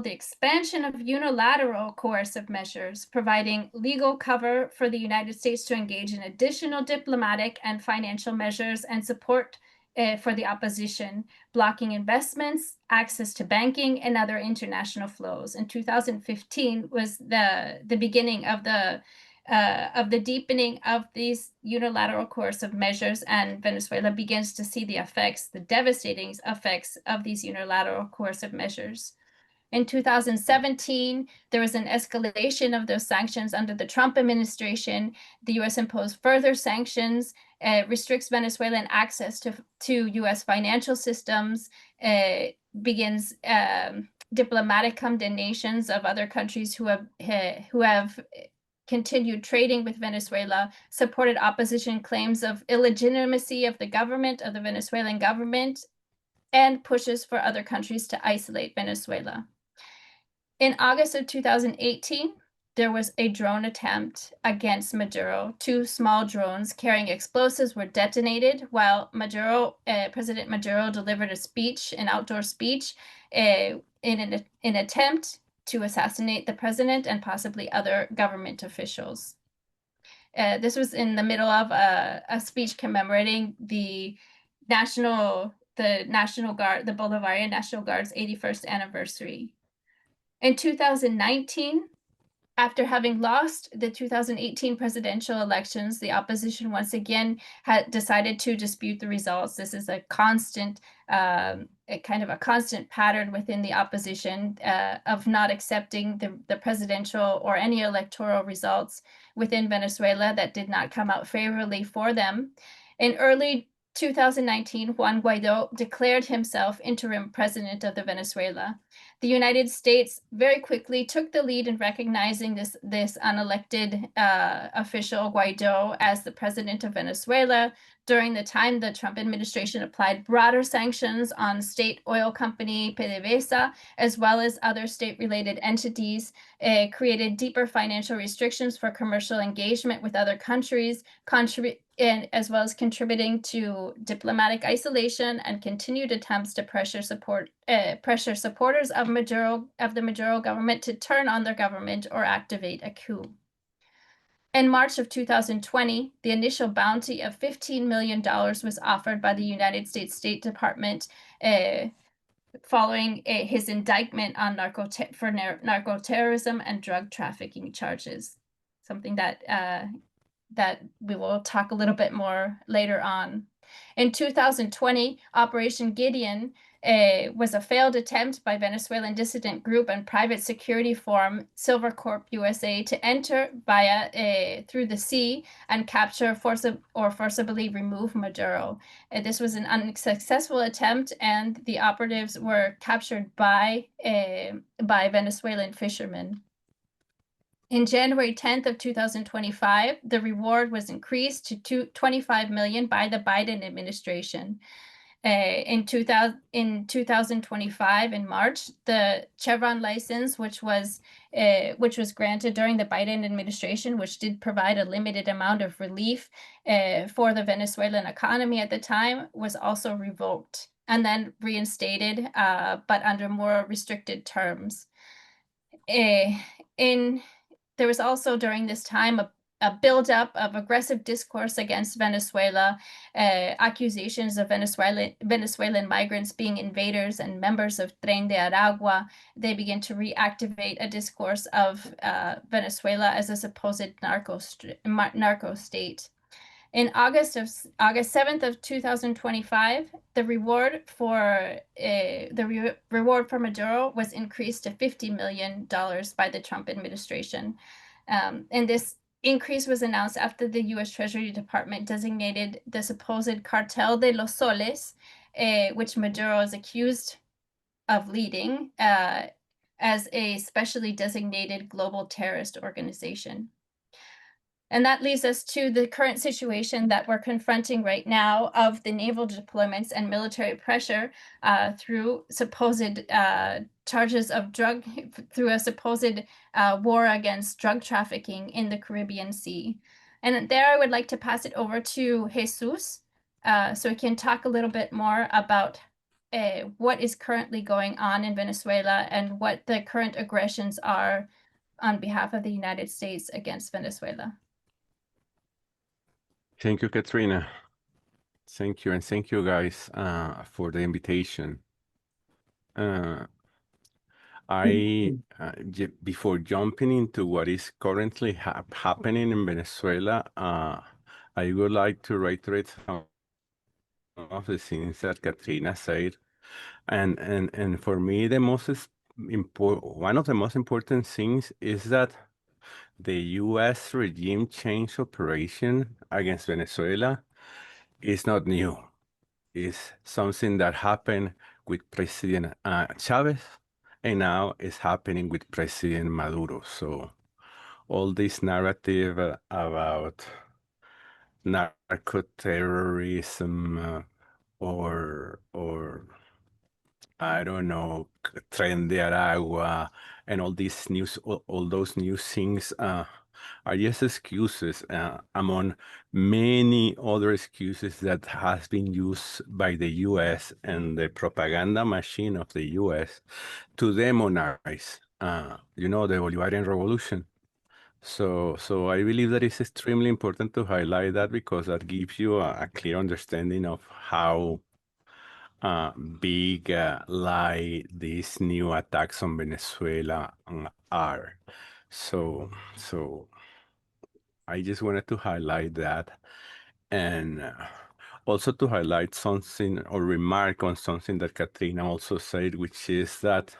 the expansion of unilateral coercive measures, providing legal cover for the United States to engage in additional diplomatic and financial measures and support for the opposition, blocking investments, access to banking, and other international flows. In 2015 was the beginning of the deepening of these unilateral coercive measures, and Venezuela begins to see the effects, the devastating effects of these unilateral coercive measures. In 2017, there was an escalation of those sanctions under the Trump administration. The U.S. imposed further sanctions, restricts Venezuelan access to U.S. financial systems, begins diplomatic condemnations of other countries who have continued trading with Venezuela, supported opposition claims of illegitimacy of the government, of the Venezuelan government, and pushes for other countries to isolate Venezuela. In August of 2018, there was a drone attempt against Maduro. Two small drones carrying explosives were detonated while President Maduro delivered a speech, an outdoor speech, in an attempt to assassinate the president and possibly other government officials. This was in the middle of a speech commemorating the National Guard, the Bolivarian National Guard's 81st anniversary. In 2019, after having lost the 2018 presidential elections, the opposition once again had decided to dispute the results. This is a constant, kind of a constant pattern within the opposition of not accepting the presidential or any electoral results within Venezuela that did not come out favorably for them. In early 2019, Juan Guaido declared himself interim president of Venezuela. The United States very quickly took the lead in recognizing this unelected official, Guaido, as the president of Venezuela. During the time, the Trump administration applied broader sanctions on state oil company PDVSA, as well as other state-related entities, created deeper financial restrictions for commercial engagement with other countries, as well as contributing to diplomatic isolation and continued attempts to pressure supporters of the Maduro government to turn on their government or activate a coup. In March of 2020, the initial bounty of $15 million was offered by the United States State Department following his indictment on narco-terrorism and drug trafficking charges, something that we will talk a little bit more later on. In 2020, Operation Gideon was a failed attempt by Venezuelan dissident group and private security firm Silvercorp USA to enter through the sea and capture or forcibly remove Maduro. This was an unsuccessful attempt, and the operatives were captured by Venezuelan fishermen. In January 10th of 2025, the reward was increased to $25 million by the Biden administration. In 2025, in March, the Chevron license, which was granted during the Biden administration, which did provide a limited amount of relief for the Venezuelan economy at the time, was also revoked and then reinstated, but under more restricted terms. There was also during this time a buildup of aggressive discourse against Venezuela, accusations of Venezuelan migrants being invaders and members of Tren de Aragua. They began to reactivate a discourse of Venezuela as a supposed narco state. In August 7th of 2025, the reward for Maduro was increased to $50 million by the Trump administration. And this increase was announced after the U.S. Treasury Department designated the supposed Cartel de los Soles, which Maduro is accused of leading, as a specially designated global terrorist organization. And that leads us to the current situation that we're confronting right now of the naval deployments and military pressure through supposed charges of through a supposed war against drug trafficking in the Caribbean Sea. And there I would like to pass it over to Jesus so he can talk a little bit more about what is currently going on in Venezuela and what the current aggressions are on behalf of the United States against Venezuela. Thank you, Katrina. Thank you, and thank you guys for the invitation. Before jumping into what is currently happening in Venezuela, I would like to reiterate some of the things that Katrina said. And for me, one of the most important things is that the U.S. regime change operation against Venezuela is not new. It's something that happened with President Chavez, and now it's happening with President Maduro. So all this narrative about narco-terrorism or I don't know, Tren de Aragua, and all these news, all those new things are just excuses among many other excuses that has been used by the U.S. and the propaganda machine of the U.S. to demonize, the Bolivarian revolution. So I believe that it's extremely important to highlight that because that gives you a clear understanding of how big lie these new attacks on Venezuela are. So I just wanted to highlight that, and also to highlight something or remark on something that Katrina also said, which is that,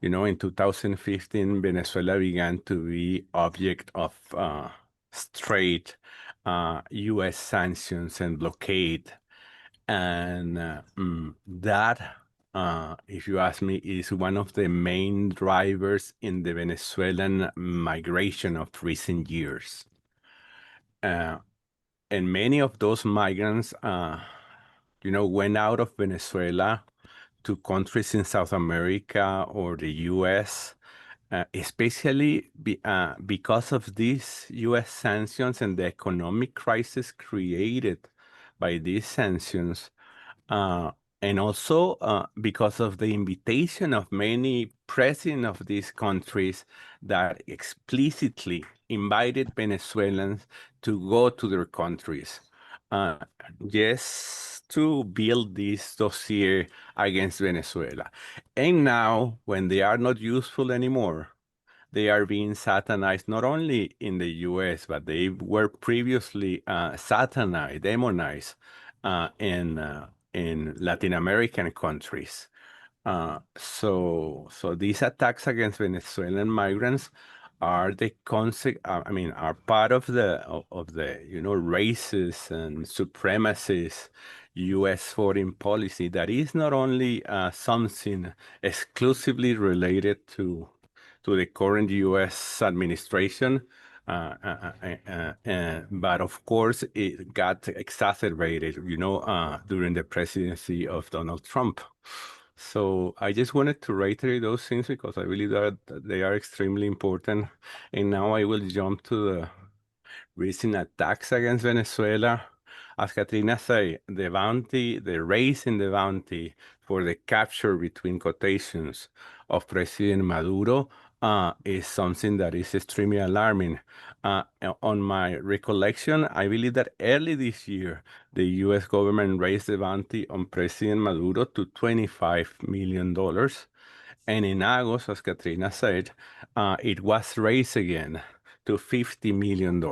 in 2015, Venezuela began to be object of straight U.S. sanctions and blockade. And that, if you ask me, is one of the main drivers in the Venezuelan migration of recent years. And many of those migrants, went out of Venezuela to countries in South America or the U.S., especially because of these U.S. sanctions and the economic crisis created by these sanctions, and also because of the invitation of many presidents of these countries that explicitly invited Venezuelans to go to their countries, just to build this dossier against Venezuela. And now, when they are not useful anymore, they are being satanized not only in the U.S., but they were previously satanized, demonized in Latin American countries. So these attacks against Venezuelan migrants are are part of the racist and supremacist U.S. foreign policy that is not only something exclusively related to the current U.S. administration, but of course it got exacerbated, during the presidency of Donald Trump. So I just wanted to reiterate those things because I believe that they are extremely important. And now I will jump to the recent attacks against Venezuela. As Katrina said, the raise in the bounty for the capture, between quotations, of President Maduro is something that is extremely alarming. On my recollection, I believe that early this year, the U.S. government raised the bounty on President Maduro to $25 million. And in August, as Katrina said, it was raised again to $50 million.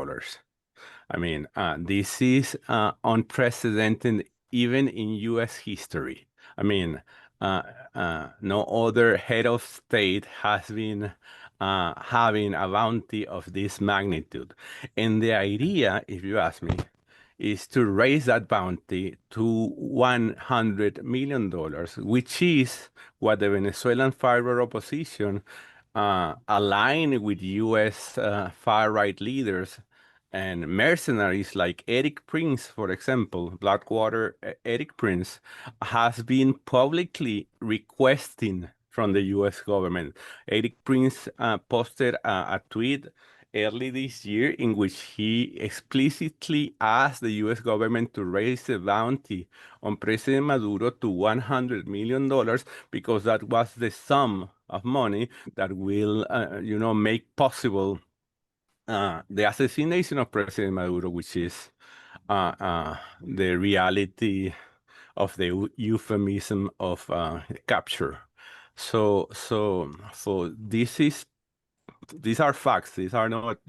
I mean, this is unprecedented even in U.S. history. I mean, no other head of state has been having a bounty of this magnitude. And the idea, if you ask me, is to raise that bounty to $100 million, which is what the Venezuelan far-right opposition, aligned with U.S. far-right leaders and mercenaries like Eric Prince, for example, Blackwater Eric Prince, has been publicly requesting from the U.S. government. Eric Prince posted a tweet early this year in which he explicitly asked the U.S. government to raise the bounty on President Maduro to $100 million because that was the sum of money that will, make possible the assassination of President Maduro, which is the reality of the euphemism of capture. So these are facts. These are not,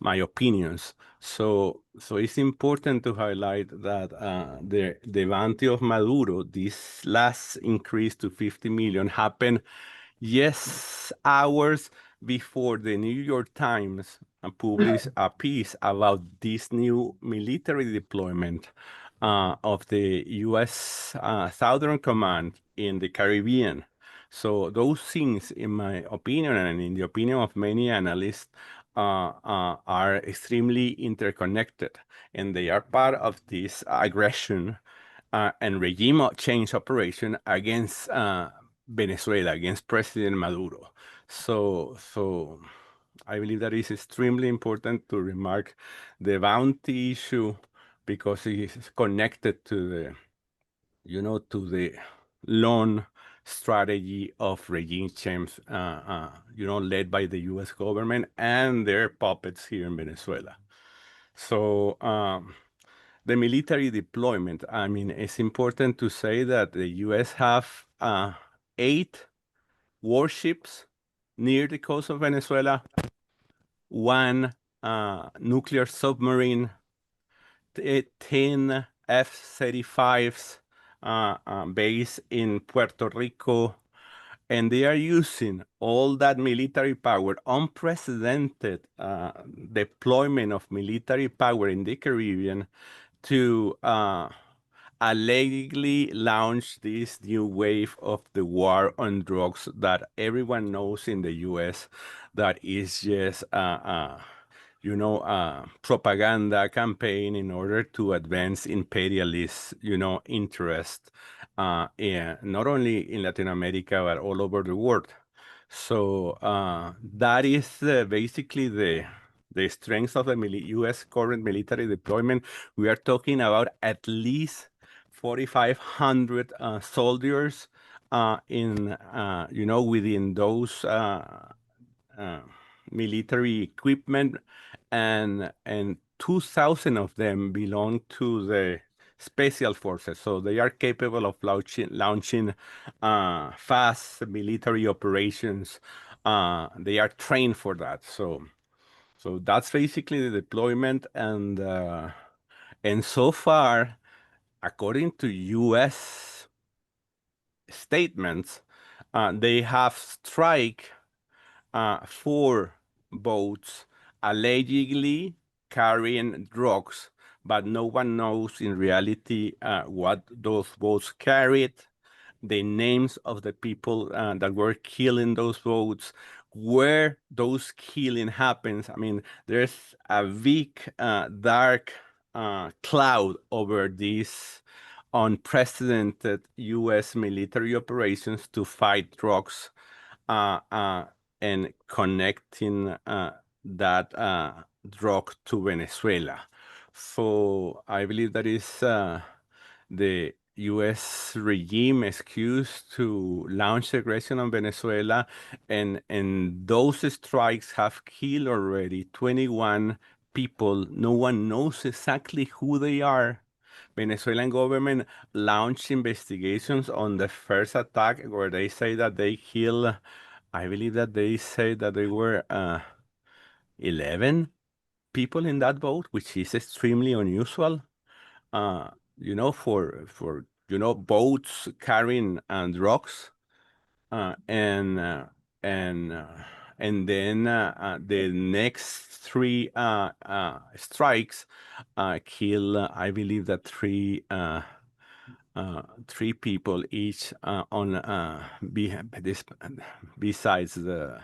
my opinions. So it's important to highlight that the bounty of Maduro, this last increase to 50 million, happened, yes, hours before the New York Times published a piece about this new military deployment of the U.S. Southern Command in the Caribbean. So those things, in my opinion, and in the opinion of many analysts, are extremely interconnected, and they are part of this aggression and regime change operation against Venezuela, against President Maduro. So I believe that it's extremely important to remark the bounty issue because it is connected to the, to the long strategy of regime change, led by the U.S. government and their puppets here in Venezuela. So the military deployment, I mean, it's important to say that the U.S. have 8 warships near the coast of Venezuela, 1 nuclear submarine, 10 F-35s based in Puerto Rico, and they are using all that military power, unprecedented deployment of military power in the Caribbean to allegedly launch this new wave of the war on drugs that everyone knows in the U.S. that is just propaganda campaign in order to advance imperialist, interest, not only in Latin America, but all over the world. So that is basically the strength of the U.S. current military deployment. We are talking about at least 4,500 soldiers in, within those military equipment, and 2,000 of them belong to the special forces. So they are capable of launching fast military operations. They are trained for that. So that's basically the deployment, and so far, according to U.S. statements, they have strike 4 boats allegedly carrying drugs, but no one knows in reality what those boats carried, the names of the people that were killing those boats, where those killing happens. I mean, there's a big dark cloud over these unprecedented U.S. military operations to fight drugs and connecting that drug to Venezuela. So I believe that is the U.S. regime excuse to launch aggression on Venezuela, and those strikes have killed already 21 people. No one knows exactly who they are. Venezuelan government launched investigations on the first attack where they say that they killed, I believe that they say that there were 11 people in that boat, which is extremely unusual. For boats carrying drugs, and then the next 3 strikes kill, I believe that 3 people each on besides the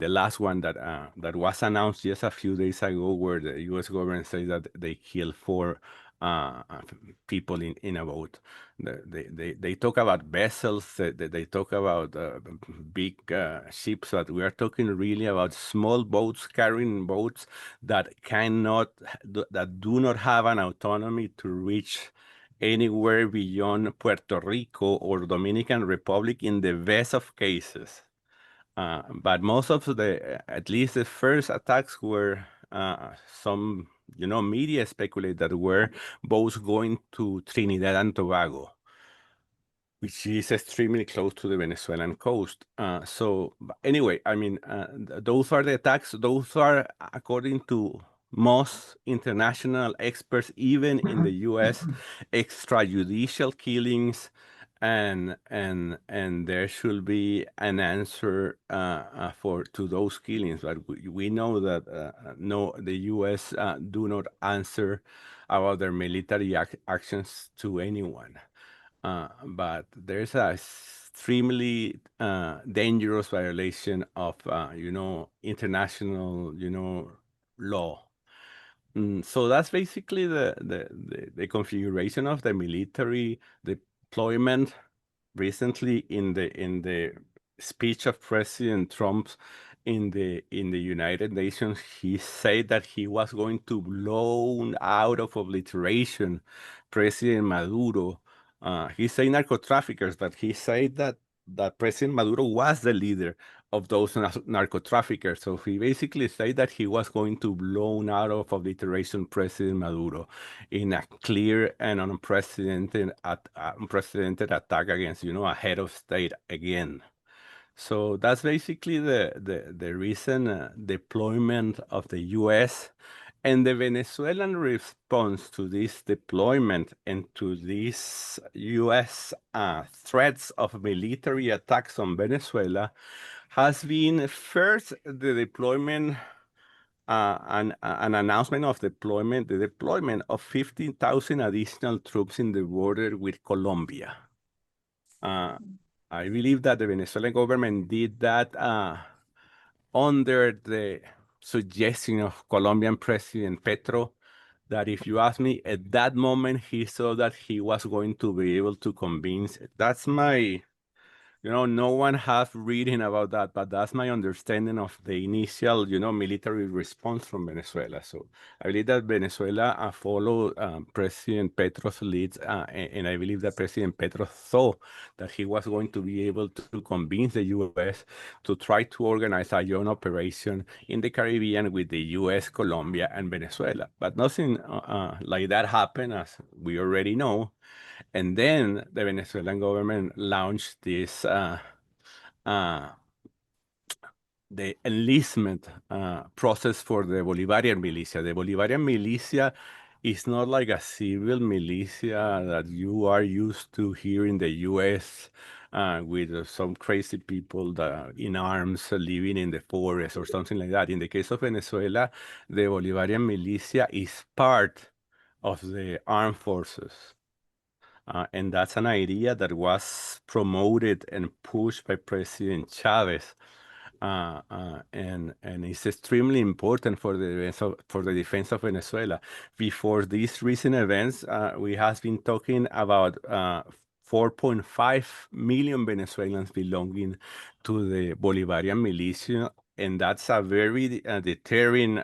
last one that was announced just a few days ago, where the U.S. government says that they killed 4 people in a boat. They talk about vessels, they talk about big ships, but we are talking really about small boats, carrying boats that that do not have an autonomy to reach anywhere beyond Puerto Rico or Dominican Republic in the best of cases. But most of at least the first attacks were some, media speculate that were boats going to Trinidad and Tobago, which is extremely close to the Venezuelan coast. Anyway, I mean, those are the attacks. Those are, according to most international experts, even in the U.S., extrajudicial killings, and there should be an answer to those killings. But we know that no, the U.S. Do not answer about their military actions to anyone. But there's a extremely dangerous violation of, international, law. So that's basically the configuration of the military deployment. Recently, in the speech of President Trump in the United Nations, he said that he was going to blow out of obliteration President Maduro. He said narco traffickers, but he said that President Maduro was the leader of those narco traffickers. So he basically said that he was going to blow out of obliteration President Maduro in a clear and unprecedented attack against, a head of state again. So that's basically the recent deployment of the U.S. And the Venezuelan response to this deployment and to these U.S. Threats of military attacks on Venezuela has been first the deployment, an announcement of the deployment of 15,000 additional troops in the border with Colombia. I believe that the Venezuelan government did that under the suggestion of Colombian President Petro, that if you ask me, at that moment, he saw that he was going to be able to convince. That's my, no one has reading about that, but that's my understanding of the initial, military response from Venezuela. So I believe that Venezuela followed President Petro's leads, and I believe that President Petro thought that he was going to be able to convince the U.S. to try to organize a joint operation in the Caribbean with the U.S., Colombia, and Venezuela. But nothing like that happened, as we already know. And then the Venezuelan government launched this, the enlistment process for the Bolivarian militia. The Bolivarian militia is not like a civil militia that you are used to here in the U.S. With some crazy people that in arms living in the forest or something like that. In the case of Venezuela, the Bolivarian militia is part of the armed forces. And that's an idea that was promoted and pushed by President Chavez. And it's extremely important for the defense of Venezuela. Before these recent events, we have been talking about 4.5 million Venezuelans belonging to the Bolivarian militia, and that's a very deterring,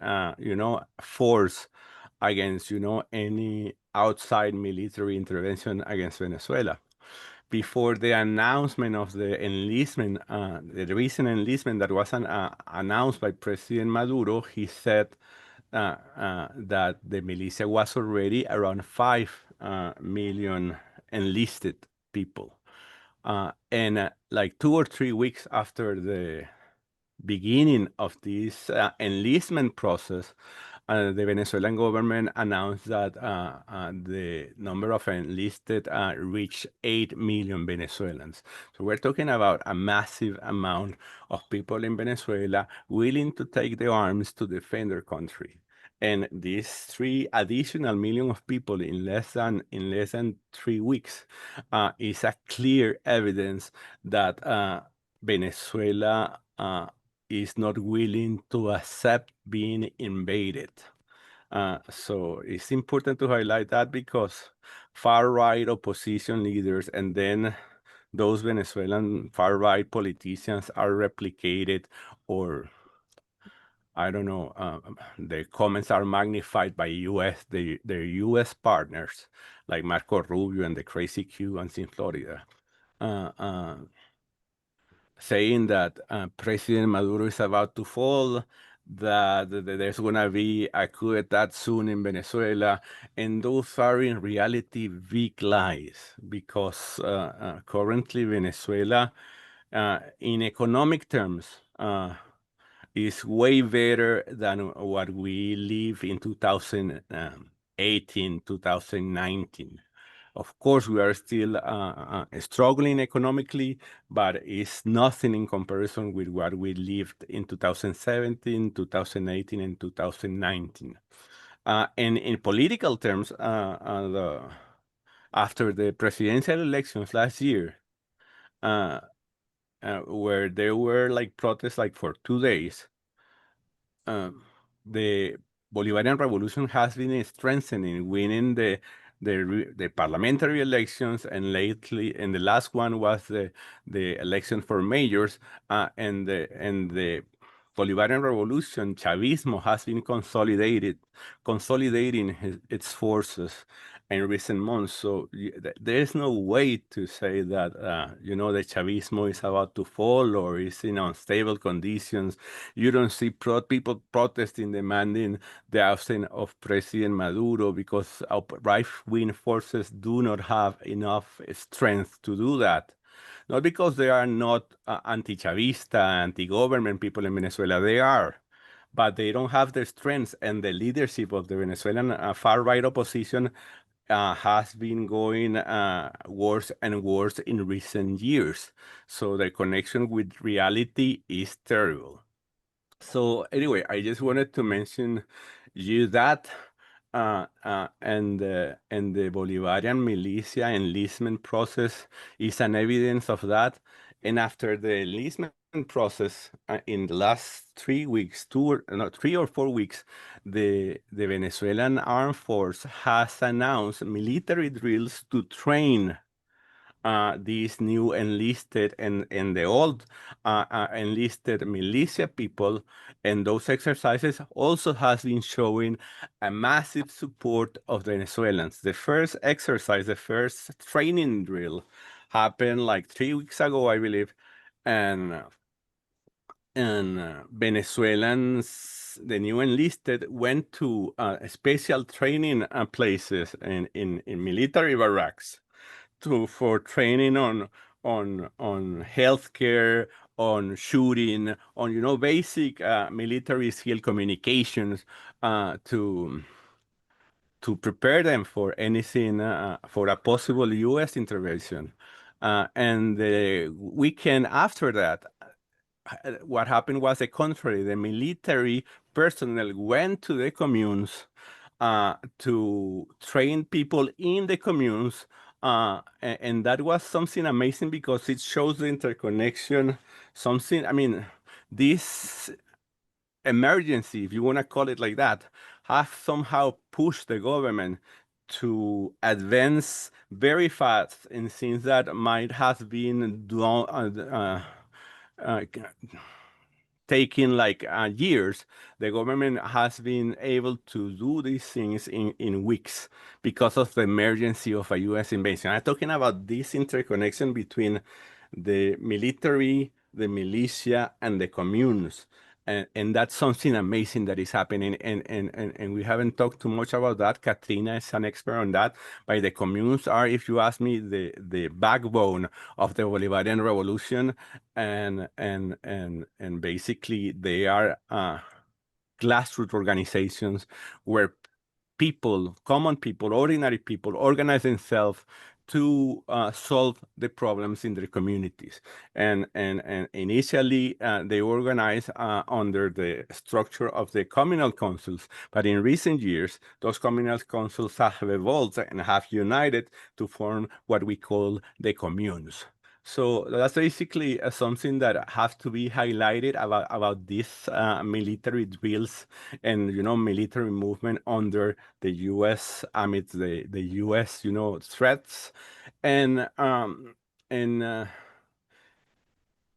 force against, any outside military intervention against Venezuela. Before the announcement of the enlistment, the recent enlistment that was announced by President Maduro, he said that the militia was already around 5 million enlisted people. And like 2 or 3 weeks after the beginning of this enlistment process, the Venezuelan government announced that the number of enlisted reached 8 million Venezuelans. So we're talking about a massive amount of people in Venezuela willing to take the arms to defend their country. And these 3 additional million of people in less than 3 weeks is a clear evidence that Venezuela is not willing to accept being invaded. So it's important to highlight that because far-right opposition leaders and then those Venezuelan far-right politicians are replicated, or I don't know, the comments are magnified by their U.S. partners like Marco Rubio and the crazy Cubans in Florida, saying that President Maduro is about to fall, that there's going to be a coup d'etat soon in Venezuela. And those are in reality big lies, because currently Venezuela, in economic terms, is way better than what we live in 2018, 2019. Of course, we are still struggling economically, but it's nothing in comparison with what we lived in 2017, 2018, and 2019. And in political terms, after the presidential elections last year, where there were like protests like for 2 days, the Bolivarian revolution has been strengthening, winning the parliamentary elections, and lately, and the last one was the election for mayors, and the Bolivarian revolution, Chavismo, has been consolidating its forces in recent months. So there's no way to say that the Chavismo is about to fall or is in unstable conditions. You don't see people protesting, demanding the ousting of President Maduro, because our right-wing forces do not have enough strength to do that. Not because they are not anti-Chavista, anti-government people in Venezuela. They are, but they don't have the strength, and the leadership of the Venezuelan far-right opposition has been going worse and worse in recent years. So the connection with reality is terrible. So anyway, I just wanted to mention you that, and the Bolivarian militia enlistment process is an evidence of that. And after the enlistment process, in the last 3 weeks, 3 or 4 weeks, the Venezuelan armed force has announced military drills to train these new enlisted and the old enlisted militia people, and those exercises also has been showing a massive support of the Venezuelans. The first exercise, the first training drill, happened like 3 weeks ago, I believe, and Venezuelans, the new enlisted, went to special training places in military barracks for training on healthcare, on shooting, on basic military skill communications, to prepare them for anything, for a possible U.S. intervention. And the weekend after that, what happened was the contrary. The military personnel went to the communes to train people in the communes, and that was something amazing because it shows the interconnection. This emergency, if you want to call it like that, has somehow pushed the government to advance very fast in things that might have been taking like years. The government has been able to do these things in weeks because of the emergency of a U.S. invasion. I'm talking about this interconnection between the military, the militia, and the communes. And that's something amazing that is happening. And we haven't talked too much about that. Katrina is an expert on that. But the communes are, if you ask me, the backbone of the Bolivarian revolution. And basically they are grassroots organizations where people, common people, ordinary people, organize themselves to solve the problems in their communities. And initially, they organized under the structure of the communal councils. But in recent years, those communal councils have evolved and have united to form what we call the communes. So that's basically something that has to be highlighted about these military drills and, you know, military movement under the U.S. amidst the U.S., you know, threats. And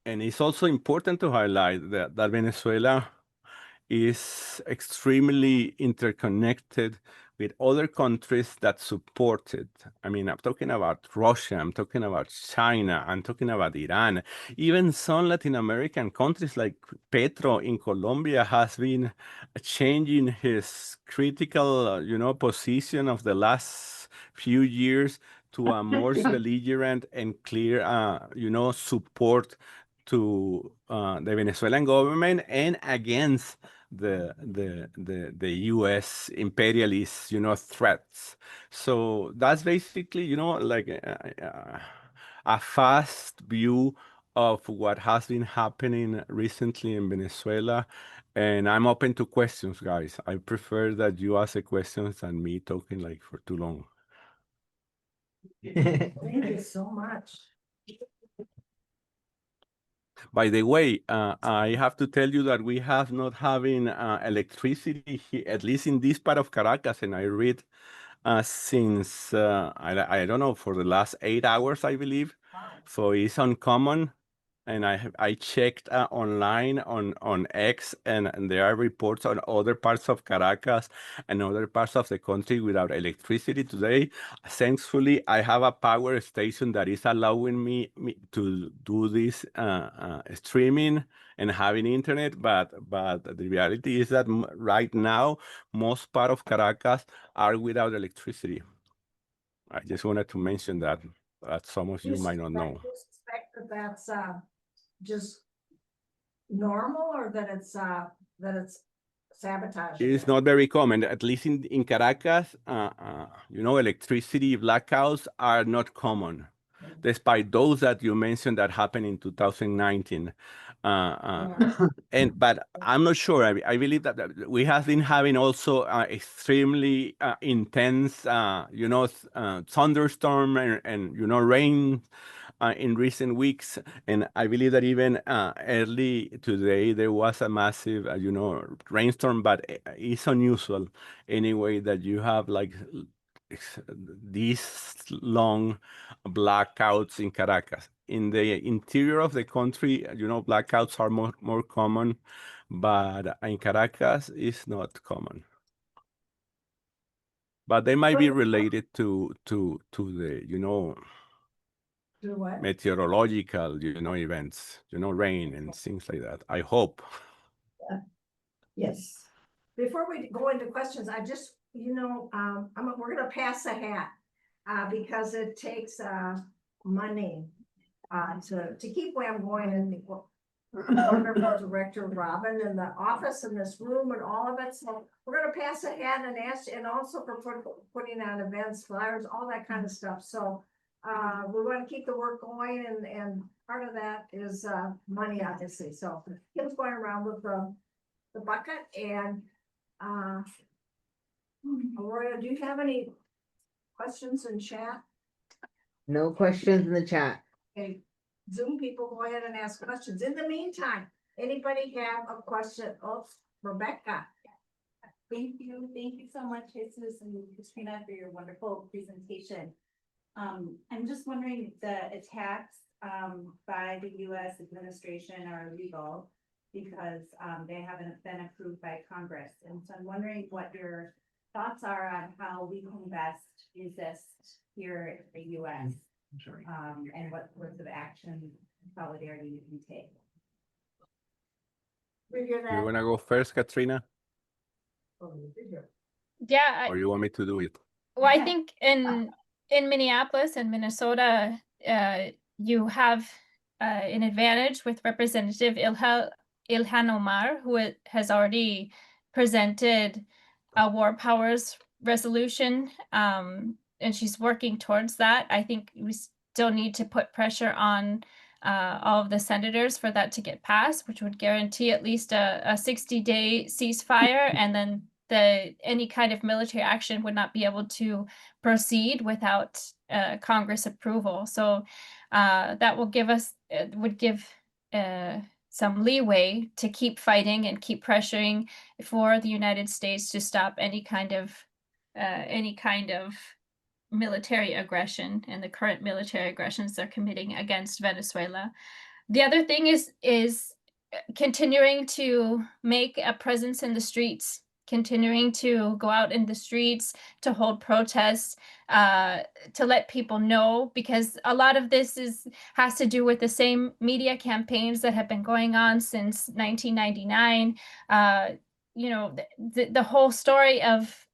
it's also important to highlight that Venezuela is extremely interconnected with other countries that support it. I mean, I'm talking about Russia, I'm talking about China, I'm talking about Iran. Even some Latin American countries like Petro in Colombia has been changing his critical, you know, position of the last few years to a more belligerent and clear, you know, support to the Venezuelan government and against the U.S. imperialist, you know, threats. So that's basically, you know, like a fast view of what has been happening recently in Venezuela. And I'm open to questions, guys. I prefer that you ask the questions than me talking like for too long. Thank you so much. By the way, I have to tell you that we have not having electricity here, at least in this part of Caracas, and I read since I don't know, for the last 8 hours, I believe. Wow. So it's uncommon. And I checked online on X, and there are reports on other parts of Caracas and other parts of the country without electricity today. Thankfully, I have a power station that is allowing me to do this streaming and having internet. But the reality is that right now, most part of Caracas are without electricity. I just wanted to mention that some of you might not know. You suspect that that's just normal, or that it's sabotage? It's not very common, at least in Caracas. You know, electricity blackouts are not common, despite those that you mentioned that happened in 2019. But I'm not sure. I believe that we have been having also extremely intense, you know, thunderstorm and you know, rain in recent weeks. And I believe that even early today, there was a massive, you know, rainstorm, but it's unusual anyway that you have like these long blackouts in Caracas. In the interior of the country, you know, blackouts are more common, but in Caracas, it's not common. But they might be related to the, you know, meteorological, you know, events, you know, rain and things like that. I hope. Yes. Before we go into questions, I just, you know, we're gonna pass a hat because it takes money to keep where I'm going, and wonderful director Robin and the office and this room and all of it. So we're gonna pass a hat and ask, and also for putting on events, flyers, all that kind of stuff. So we want to keep the work going, and part of that is money, obviously. So Kim's going around with the bucket, and Aurora, do you have any questions in chat? No questions in the chat. Okay, Zoom people, go ahead and ask questions. In the meantime, anybody have a question? Oh, Rebecca. Thank you so much, Jesus and Katrina, for your wonderful presentation. I'm just wondering if the attacks by the U.S. administration are illegal because they haven't been approved by Congress. And so I'm wondering what your thoughts are on how we can best resist here in the U.S. And what sorts of action solidarity you can take. You want to go first, Katrina? Yeah. Or you want me to do it? Well, I think in Minneapolis and Minnesota, you have an advantage with Representative Ilhan Omar, who has already presented a war powers resolution, and she's working towards that. I think we still need to put pressure on all of the senators for that to get passed, which would guarantee at least a 60-day ceasefire, and then any kind of military action would not be able to proceed without Congress approval. So that will give us would give some leeway to keep fighting and keep pressuring for the United States to stop any kind of military aggression and the current military aggressions they're committing against Venezuela. The other thing is continuing to make a presence in the streets, continuing to go out in the streets, to hold protests, to let people know, because a lot of this has to do with the same media campaigns that have been going on since 1999. You know, the whole story of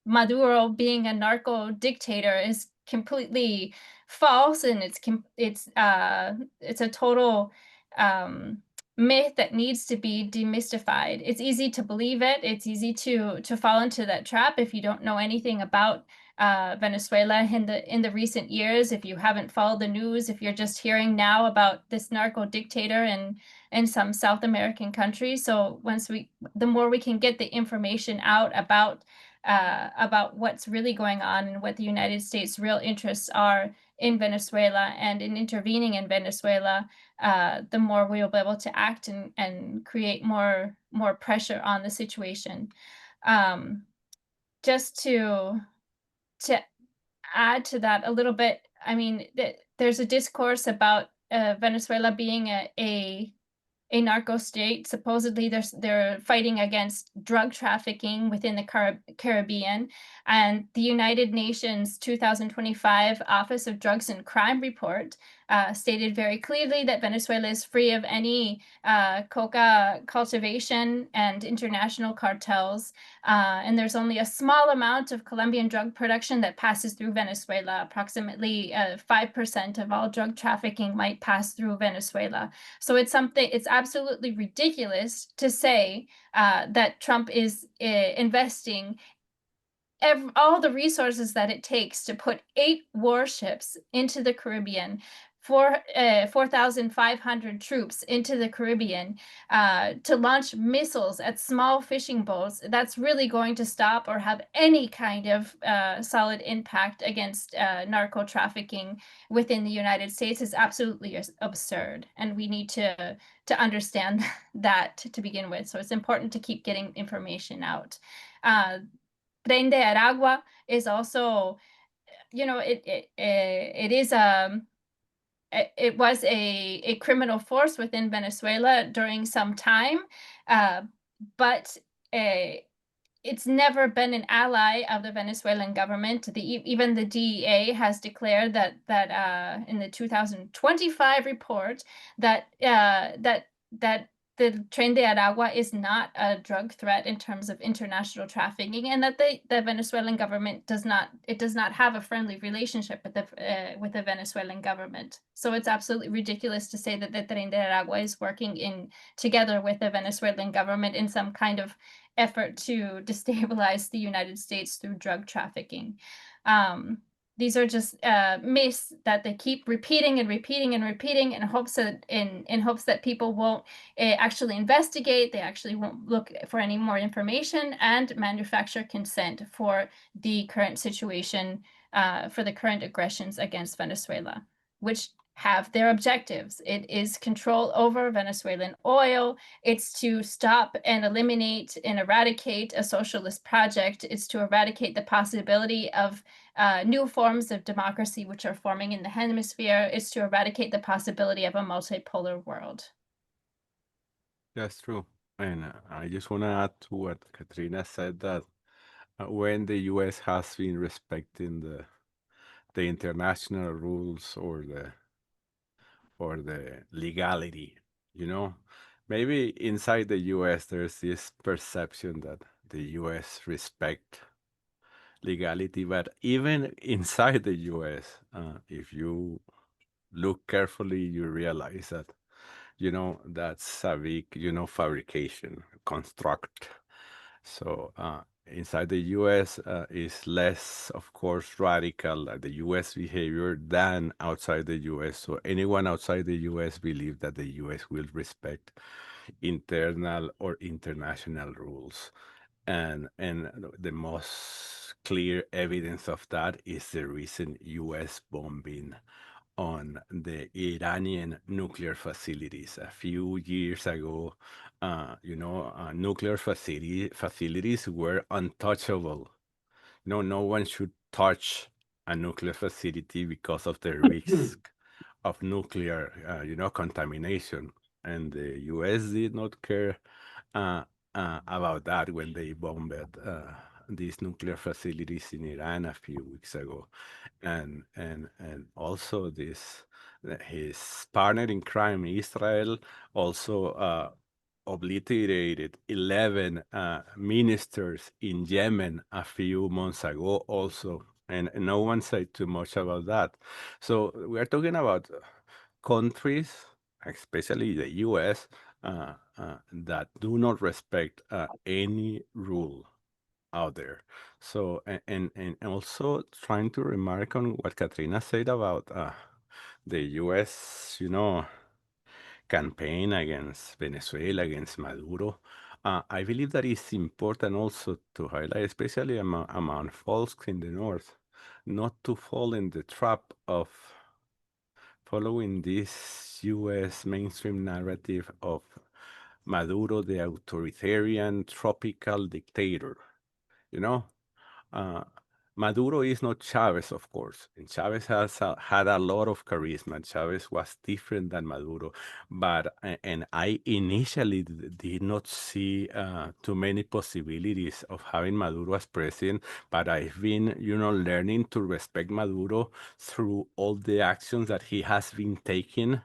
Maduro being a narco dictator is completely false, and it's a total myth that needs to be demystified. It's easy to believe it. It's easy to fall into that trap if you don't know anything about Venezuela in the recent years. If you haven't followed the news, if you're just hearing now about this narco dictator in some South American countries. So the more we can get the information out about what's really going on and what the United States' real interests are in Venezuela and in intervening in Venezuela, the more we will be able to act and create more pressure on the situation. Just to add to that a little bit, I mean, there's a discourse about Venezuela being a narco state. Supposedly they're fighting against drug trafficking within the Caribbean. And the United Nations 2025 Office of Drugs and Crime report stated very clearly that Venezuela is free of any coca cultivation and international cartels. And there's only a small amount of Colombian drug production that passes through Venezuela. Approximately 5% of all drug trafficking might pass through Venezuela. So it's absolutely ridiculous to say that Trump is investing all the resources that it takes to put 8 warships into the Caribbean, 4,500 troops into the Caribbean, to launch missiles at small fishing boats. That's really going to stop or have any kind of solid impact against narco trafficking within the United States is absolutely absurd. And we need to understand that to begin with. So it's important to keep getting information out. Tren de Aragua is also, you know, it was a criminal force within Venezuela during some time, but it's never been an ally of the Venezuelan government. Even the DEA has declared that in the 2025 report that the Tren de Aragua is not a drug threat in terms of international trafficking, and that the Venezuelan government does not have a friendly relationship with the Venezuelan government. So it's absolutely ridiculous to say that the Tren de Aragua is working together with the Venezuelan government in some kind of effort to destabilize the United States through drug trafficking. These are just myths that they keep repeating and repeating and repeating in hopes that people won't actually investigate. They actually won't look for any more information and manufacture consent for the current situation, for the current aggressions against Venezuela, which have their objectives. It is control over Venezuelan oil. It's to stop and eliminate and eradicate a socialist project. It's to eradicate the possibility of new forms of democracy which are forming in the hemisphere. It's to eradicate the possibility of a multipolar world. That's true. And I just want to add to what Katrina said, that when the U.S. has been respecting the international rules or the legality, you know, maybe inside the U.S. there's this perception that the U.S. respect legality, but even inside the U.S., if you look carefully, you realize that, you know, that's a big, you know, fabrication construct. So inside the U.S. Is less, of course, radical, the U.S. behavior than outside the U.S. So anyone outside the U.S. believes that the U.S. will respect internal or international rules. And the most clear evidence of that is the recent U.S. bombing on the Iranian nuclear facilities. A few years ago, nuclear facilities were untouchable. No one should touch a nuclear facility because of the risk of nuclear, contamination. And the U.S. did not care about that when they bombed these nuclear facilities in Iran a few weeks ago, and also his partner in crime, Israel, also obliterated 11 ministers in Yemen a few months ago also, and no one said too much about that. So we are talking about countries, especially the US, that do not respect any rule out there. So, and also trying to remark on what Katrina said about the US, campaign against Venezuela, against Maduro. I believe that it's important also to highlight, especially among folks in the North, not to fall in the trap of following this US mainstream narrative of Maduro, the authoritarian tropical dictator. Uh, Maduro is not Chavez, of course. And Chavez had a lot of charisma. Chavez was different than Maduro. And I initially did not see too many possibilities of having Maduro as president, but I've been, learning to respect Maduro through all the actions that he has been taking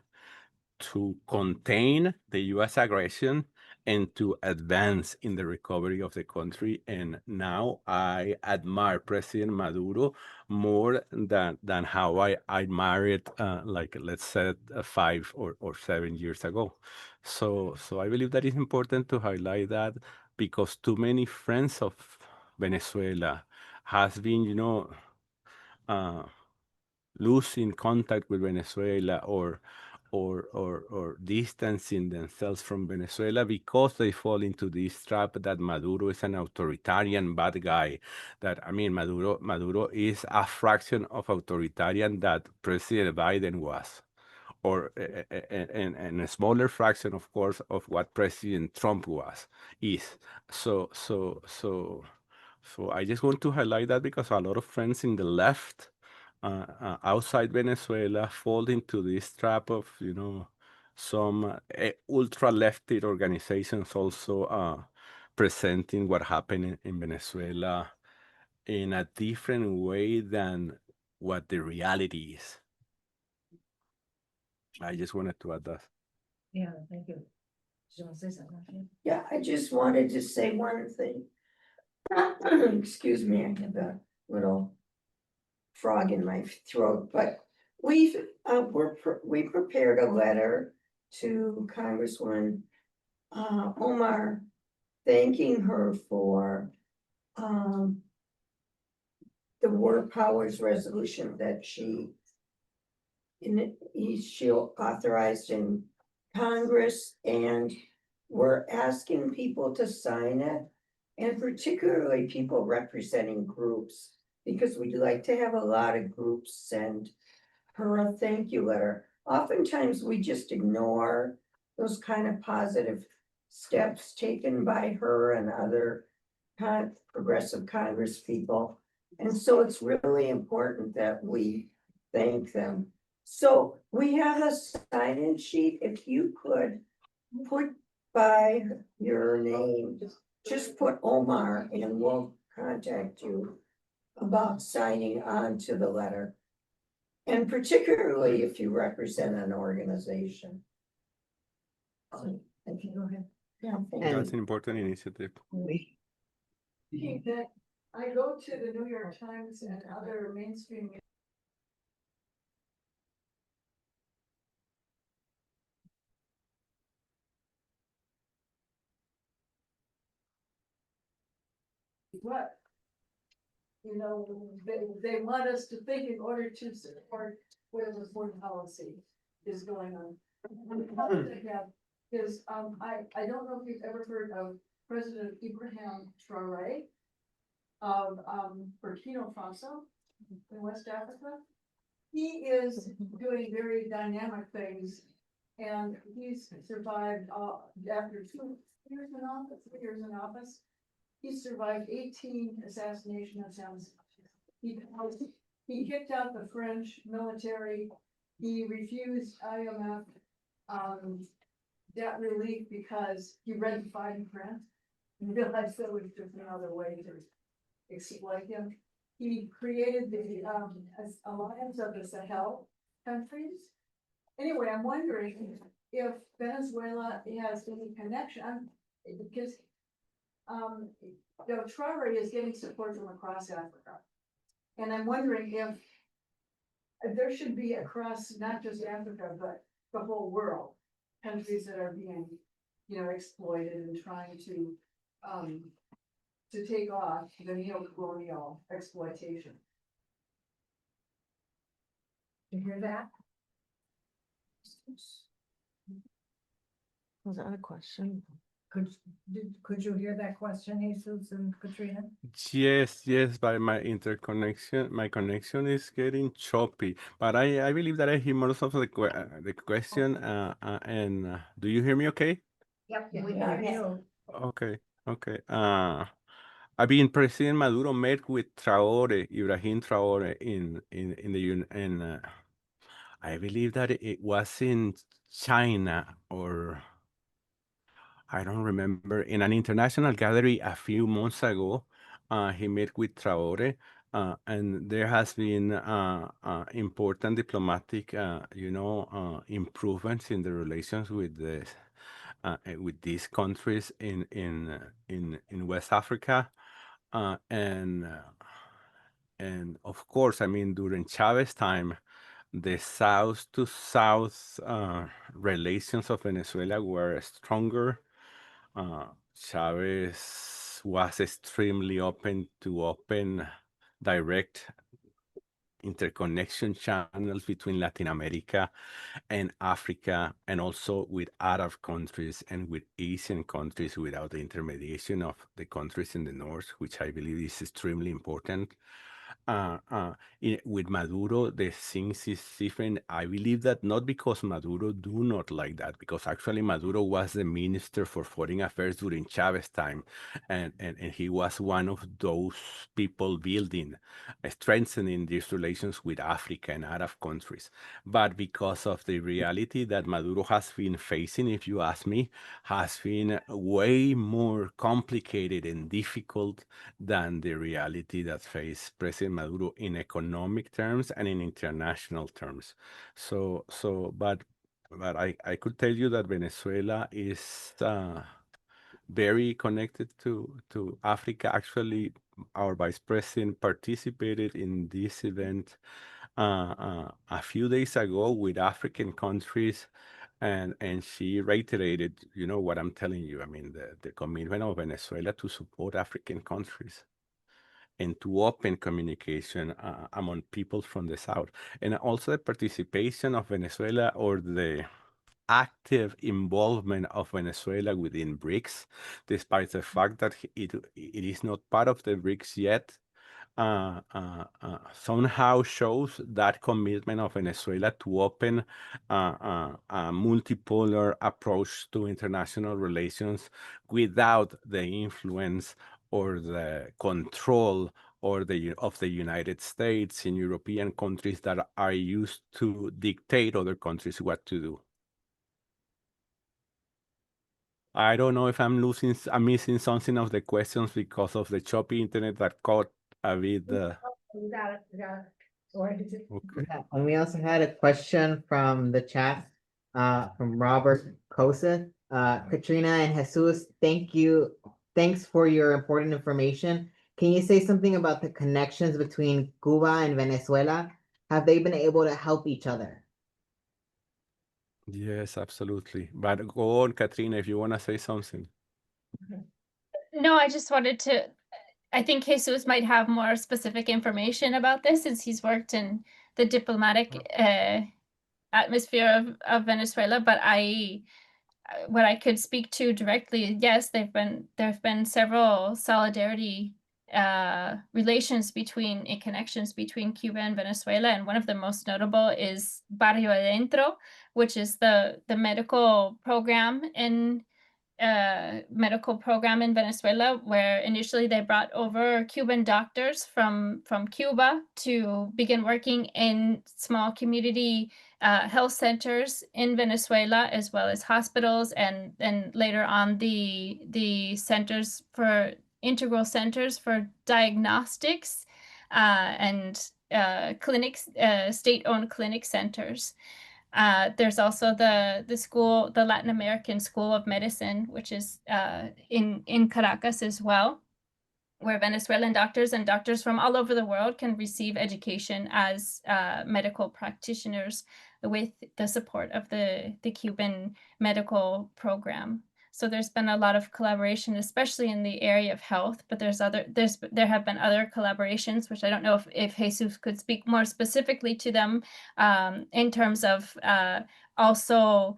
to contain the U.S. aggression and to advance in the recovery of the country. And now I admire President Maduro more than how I admired, let's say, 5 or 7 years ago. So I believe that it's important to highlight that, because too many friends of Venezuela has been, losing contact with Venezuela or distancing themselves from Venezuela because they fall into this trap that Maduro is an authoritarian bad guy. Maduro is a fraction of authoritarian that President Biden was, or and a smaller fraction, of course, of what President Trump is. So I just want to highlight that, because a lot of friends in the left outside Venezuela fall into this trap of, some ultra lefty organizations also presenting what happened in Venezuela in a different way than what the reality is. I just wanted to add that. Yeah, thank you. Do you want to say something? Yeah, I just wanted to say one thing. Excuse me, I have a little frog in my throat, but we prepared a letter to Congresswoman Omar, thanking her for the War Powers resolution that she authorized in Congress, and we're asking people to sign it, and particularly people representing groups, because we'd like to have a lot of groups send her a thank you letter. Oftentimes, we just ignore those kind of positive steps taken by her and other progressive Congress people. And so it's really important that we thank them. So we have a sign-in sheet. If you could put by your name, just put Omar, and we'll contact you about signing on to the letter. And particularly if you represent an organization. Thank you, go ahead. Yeah, thank you. That's an important initiative. That I go to the New York Times and other mainstream. What? They want us to think in order to support whatever foreign policy is going on. Because I don't know if you've ever heard of President Ibrahim Traoré. of Burkina Faso in West Africa. He is doing very dynamic things, and he's survived after 2 years in office, 3 years in office. He survived 18 assassination attempts. He kicked out the French military. He refused IMF debt relief because he read the fine print and realized that was just another way to exploit him. He created the alliance of the Sahel countries. Anyway, I'm wondering if Venezuela has any connection, because Traore is getting support from across Africa. And I'm wondering if there should be across not just Africa, but the whole world, countries that are being, exploited and trying to take off the neo-colonial exploitation. You hear that? Was that a question? Could you hear that question, Jesus and Katrina? Yes, but my connection is getting choppy. But I believe that I hear most of the question. And do you hear me okay? Yep. Yeah. We Yeah. hear you. Okay. I mean, President Maduro met with Ibrahim Traore I believe that it was in China, or I don't remember, in an international gathering a few months ago. He met with Traore, and there has been important diplomatic, improvements in the relations with these countries in West Africa, and of course, I mean, during Chavez time, the South to South relations of Venezuela were stronger. Chavez was extremely open to open direct interconnection channels between Latin America and Africa, and also with Arab countries and with Asian countries without the intermediation of the countries in the north, which I believe is extremely important. With Maduro, the things is different. I believe that not because Maduro do not like that, because actually Maduro was the minister for foreign affairs during Chavez time, and he was one of those people building, strengthening these relations with Africa and Arab countries. But because of the reality that Maduro has been facing, if you ask me, has been way more complicated and difficult than the reality that faced President Maduro in economic terms and in international terms. But I could tell you that Venezuela is very connected to Africa. Actually, our vice president participated in this event a few days ago with African countries, and she reiterated, what I'm telling you. I mean, the commitment of Venezuela to support African countries and to open communication among people from the South, and also the participation of Venezuela, or the active involvement of Venezuela within BRICS, despite the fact that it is not part of the BRICS yet. Somehow shows that commitment of Venezuela to open a multipolar approach to international relations without the influence or the control of the United States and European countries that are used to dictate other countries what to do. I don't know if I'm missing something of the questions because of the choppy internet that caught a bit. You got it. Okay. Yeah, and we also had a question from the chat, from Robert Kosa. Katrina and Jesus, thanks for your important information. Can you say something about the connections between Cuba and Venezuela? Have they been able to help each other? Yes, absolutely. But go on, Katrina, if you want to say something. No, I just wanted to, I think Jesus might have more specific information about this, since he's worked in the diplomatic atmosphere of Venezuela. But what I could speak to directly, yes, there have been several solidarity relations between and connections between Cuba and Venezuela, and one of the most notable is Barrio Adentro, which is the medical program in Venezuela, where initially they brought over Cuban doctors from Cuba to begin working in small community health centers in Venezuela, as well as hospitals, and later on the centers for integral centers for diagnostics and clinics, state-owned clinic centers. There's also the Latin American School of Medicine, which is in Caracas as well, where Venezuelan doctors and doctors from all over the world can receive education as medical practitioners with the support of the Cuban medical program. So there's been a lot of collaboration, especially in the area of health, but there have been other collaborations, which I don't know if Jesus could speak more specifically to them, in terms of also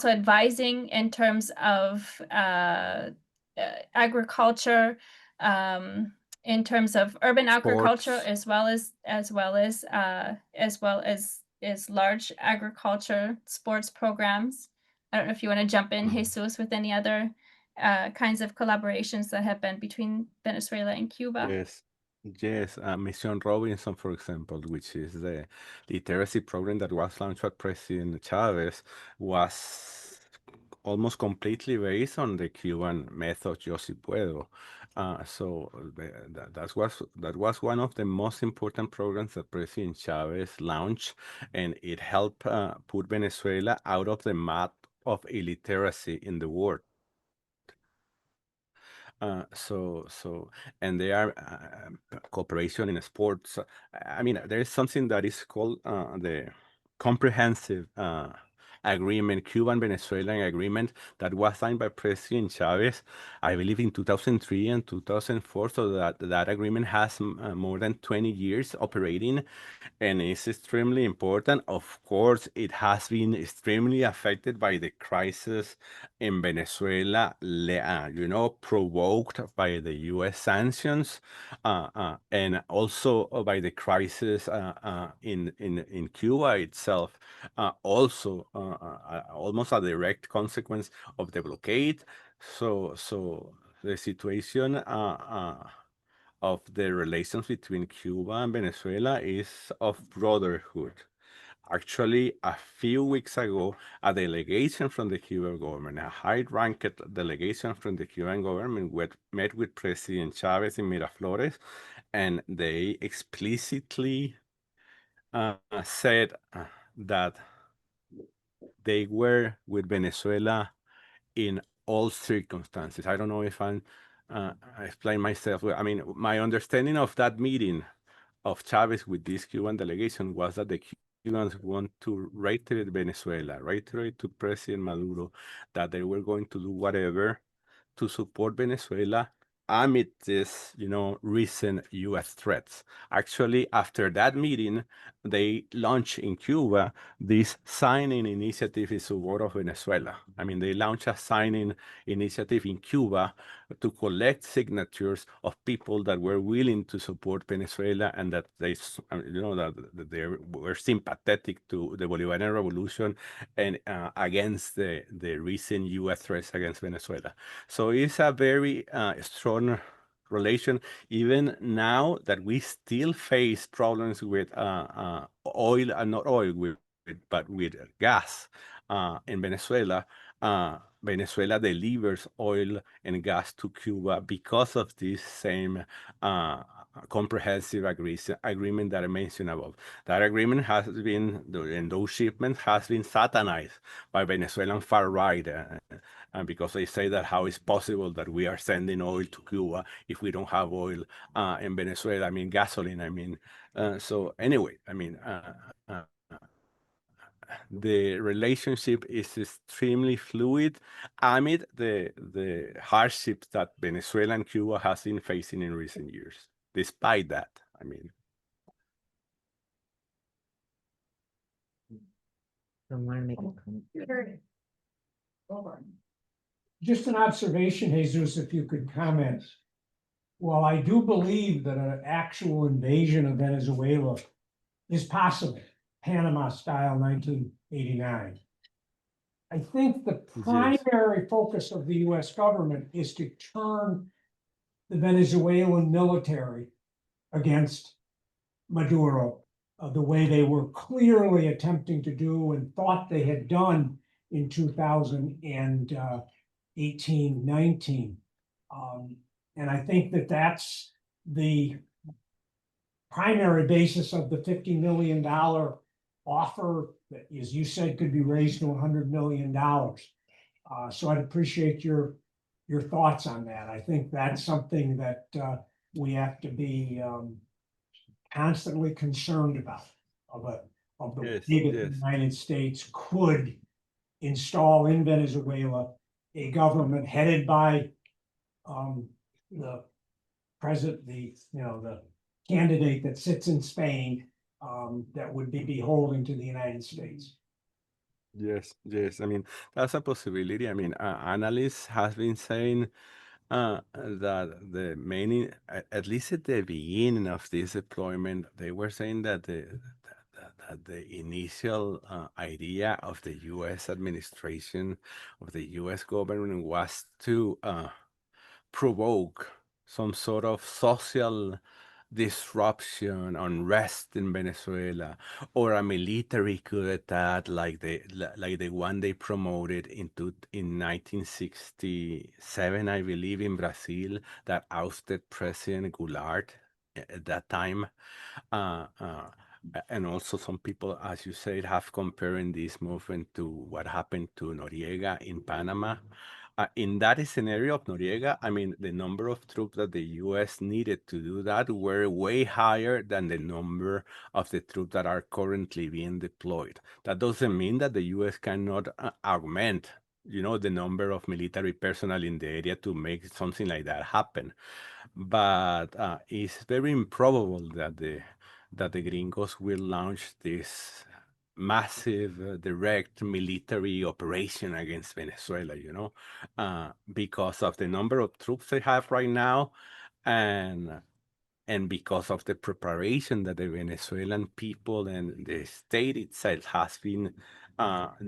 advising in terms of agriculture, in terms of urban agriculture, Sports. as well as large agriculture sports programs. I don't know if you want to jump in, Jesus, with any other kinds of collaborations that have been between Venezuela and Cuba. Yes, Mission Robinson, for example, which is the literacy program that was launched by President Chavez, was almost completely based on the Cuban method, Yo Si Puedo. So that was one of the most important programs that President Chavez launched, and it helped put Venezuela out of the map of illiteracy in the world. And they are cooperation in sports. I mean, there is something that is called the comprehensive agreement, Cuban-Venezuelan agreement, that was signed by President Chavez, I believe, in 2003 and 2004. So that agreement has more than 20 years operating, and it's extremely important. Of course, it has been extremely affected by the crisis in Venezuela, provoked by the U.S. sanctions, and also by the crisis in Cuba itself, also almost a direct consequence of the blockade. So the situation of the relations between Cuba and Venezuela is of brotherhood. Actually, a few weeks ago, a delegation from the Cuban government, a high-ranked delegation from the Cuban government, met with President Chavez in Miraflores, and they explicitly said that they were with Venezuela in all circumstances. I don't know if I explain myself well. I mean, my understanding of that meeting of Chavez with this Cuban delegation was that the Cubans want to reiterate Venezuela, reiterate to President Maduro that they were going to do whatever to support Venezuela amid this, recent U.S. threats. Actually, after that meeting, they launched in Cuba this signing initiative in support of Venezuela. I mean, they launched a signing initiative in Cuba to collect signatures of people that were willing to support Venezuela, and that that they were sympathetic to the Bolivarian revolution and against the recent U.S. threats against Venezuela. So it's a very strong relation, even now that we still face problems with oil, not oil, but with gas in Venezuela. Venezuela delivers oil and gas to Cuba because of this same comprehensive agreement that I mentioned above. That agreement has been, and those shipments has been satanized by Venezuelan far right, and because they say that how is possible that we are sending oil to Cuba if we don't have oil in Venezuela? I mean, gasoline. I mean, so anyway, I mean, the relationship is extremely fluid amid the hardships that Venezuela and Cuba has been facing in recent years. Despite that, I mean. Someone make a comment. Just an observation, Jesus, if you could comment. While I do believe that an actual invasion of Venezuela is possible, Panama style 1989. I think the primary focus of the US government is to turn the Venezuelan military against Maduro, the way they were clearly attempting to do and thought they had done in 2018, 19. And I think that that's the primary basis of the $50 million offer that, as you said, could be raised to $100 million. So I'd appreciate your thoughts on that. I think that's something that we have to be constantly concerned about, of the way that the United States could install in Venezuela a government headed by the president, the candidate that sits in Spain, that would be beholden to the United States. Yes, yes. I mean, that's a possibility. I mean, analysts have been saying that the main, at least at the beginning of this deployment, they were saying that the initial idea of the U.S. administration, of the U.S. government, was to provoke some sort of social disruption, unrest in Venezuela, or a military coup d'etat like the one they promoted in 1967, I believe, in Brazil, that ousted President Goulart at that time. And also some people, as you said, have comparing this movement to what happened to Noriega in Panama. In that scenario of Noriega, I mean, the number of troops that the U.S. needed to do that were way higher than the number of the troops that are currently being deployed. That doesn't mean that the U.S. cannot augment, the number of military personnel in the area to make something like that happen. But it's very improbable that the gringos will launch this massive direct military operation against Venezuela, because of the number of troops they have right now, and because of the preparation that the Venezuelan people and the state itself has been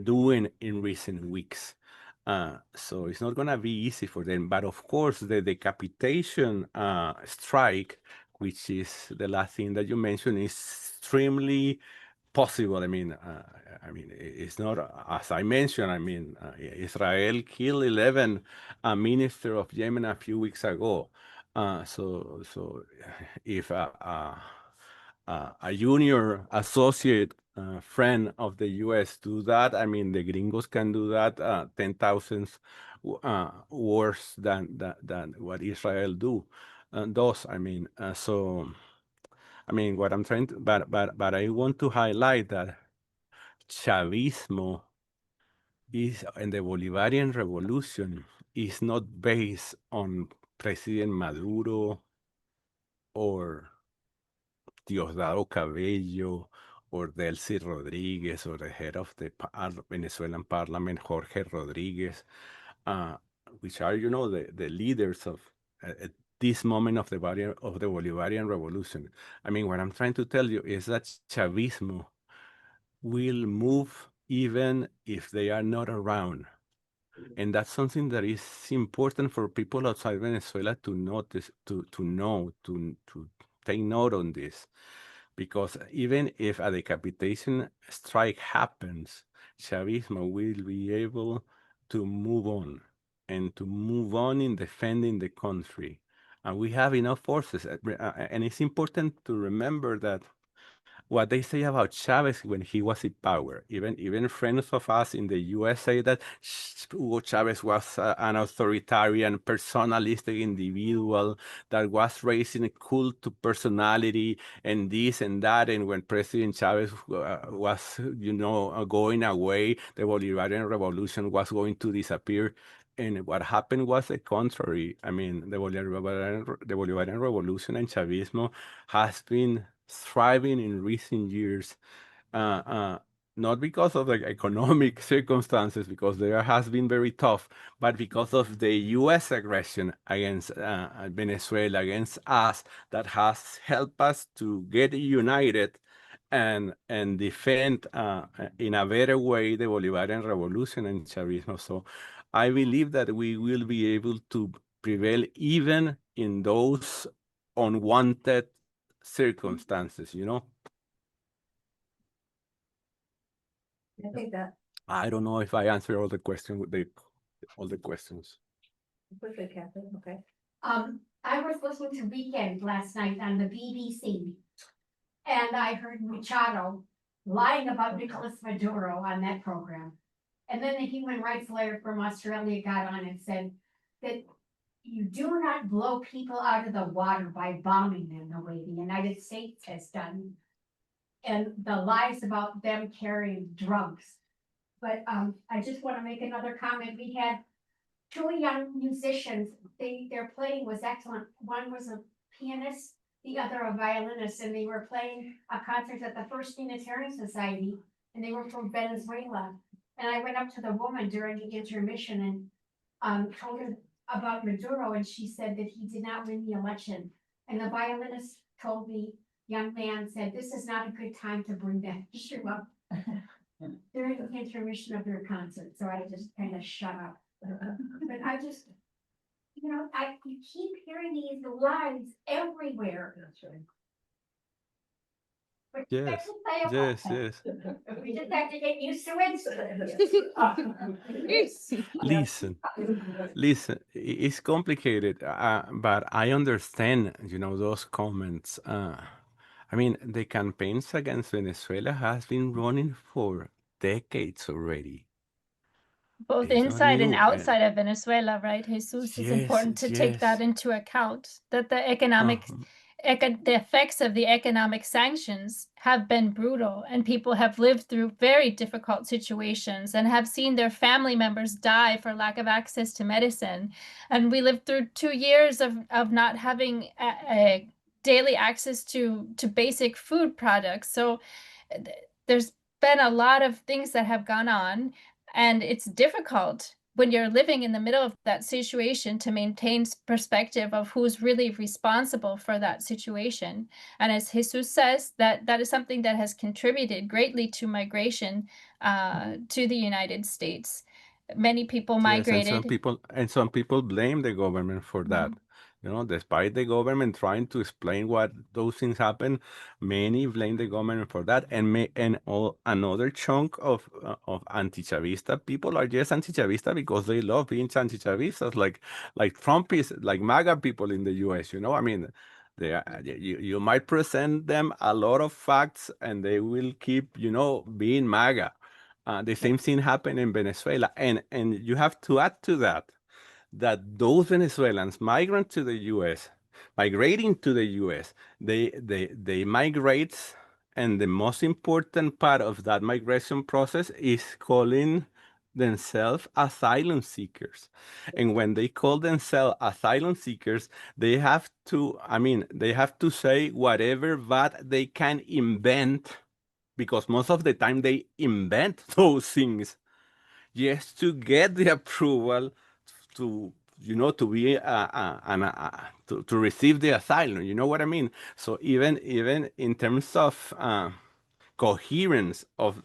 doing in recent weeks. So it's not going to be easy for them. But of course, the decapitation strike, which is the last thing that you mentioned, is extremely possible. I mean, it's not, as I mentioned, Israel killed 11 minister of Yemen a few weeks ago. So if a junior associate friend of the U.S. do that, I mean, the gringos can do that 10,000 worse than what Israel does. I mean, what I'm trying to, but I want to highlight that Chavismo is, and the Bolivarian revolution is not based on President Maduro or Diosdado Cabello or Delcy Rodriguez or the head of the Venezuelan parliament, Jorge Rodriguez, which are, the leaders of at this moment of the Bolivarian revolution. I mean, what I'm trying to tell you is that Chavismo will move even if they are not around. And that's something that is important for people outside Venezuela to notice, to know, to take note on this. Because even if a decapitation strike happens, Chavismo will be able to move on and to move on in defending the country. And we have enough forces. And it's important to remember that what they say about Chavez when he was in power. Even friends of us in the US say that Hugo Chavez was an authoritarian, personalistic individual that was raising a cult to personality and this and that. And when President Chavez was, going away, the Bolivarian revolution was going to disappear. And what happened was the contrary. I mean, the Bolivarian revolution and Chavismo has been thriving in recent years not because of the economic circumstances, because there has been very tough, but because of the U.S. aggression against Venezuela, against us, that has helped us to get united and defend in a better way the Bolivarian revolution and Chavismo. So I believe that we will be able to prevail even in those unwanted circumstances, you know? I think that, I don't know if I answered all the questions with all the questions. quickly, Catherine, okay. I was listening to Weekend last night on the BBC. And I heard Machado lying about Nicolas Maduro on that program. And then the human rights lawyer from Australia got on and said that you do not blow people out of the water by bombing them the way the United States has done. And the lies about them carrying drugs. But I just want to make another comment. We had two young musicians. Their playing was excellent. One was a pianist, the other a violinist, and they were playing a concert at the First Unitarian Society, and they were from Venezuela. And I went up to the woman during the intermission and told her about Maduro, and she said that he did not win the election. And the violinist told me, young man said, this is not a good time to bring that issue up during the intermission of their concert. So I just kind of shut up. But I just, you know, you keep hearing these lies everywhere. That's right. But you have Yes, to play a yes, role. yes. We just have to get used to it. Listen, it's complicated, but I understand, you know, those comments. I mean, the campaigns against Venezuela has been running for decades already. Both It's not inside and new, outside of Venezuela, right, Jesus? It's important to take that into account, that the the effects of the economic sanctions have been brutal, and people have lived through very difficult situations and have seen their family members die for lack of access to medicine. And we lived through 2 years of not having a daily access to basic food products. So there's been a lot of things that have gone on, and it's difficult when you're living in the middle of that situation to maintain perspective of who's really responsible for that situation. And as Jesus says, that is something that has contributed greatly to migration to the United States. Many people migrated. Yes, and some people blame the government for that. You know, despite the government trying to explain what those things happen, many blame the government for that. And another chunk of anti-Chavista people are just anti-Chavista because they love being anti-Chavistas, like Trump is, like MAGA people in the U.S. You know, I mean, you might present them a lot of facts, and they will keep, you know, being MAGA. The same thing happened in Venezuela, and you have to add to that those Venezuelans migrating to the U.S., they migrate, and the most important part of that migration process is calling themselves asylum seekers. And when they call themselves asylum seekers, they have to say whatever bad they can invent, because most of the time they invent those things just to get the approval to, you know, to be to receive the asylum. You know what I mean? So even in terms of coherence of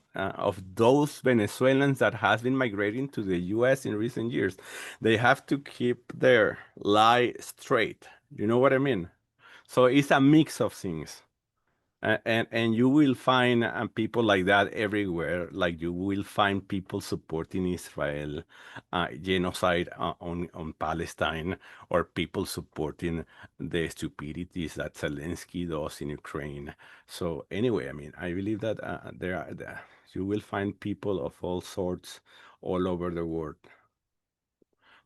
those Venezuelans that has been migrating to the U.S. in recent years, they have to keep their lie straight. You know what I mean? So it's a mix of things. And you will find people like that everywhere. Like you will find people supporting Israel genocide on Palestine, or people supporting the stupidities that Zelensky does in Ukraine. So anyway, I mean, I believe that you will find people of all sorts all over the world.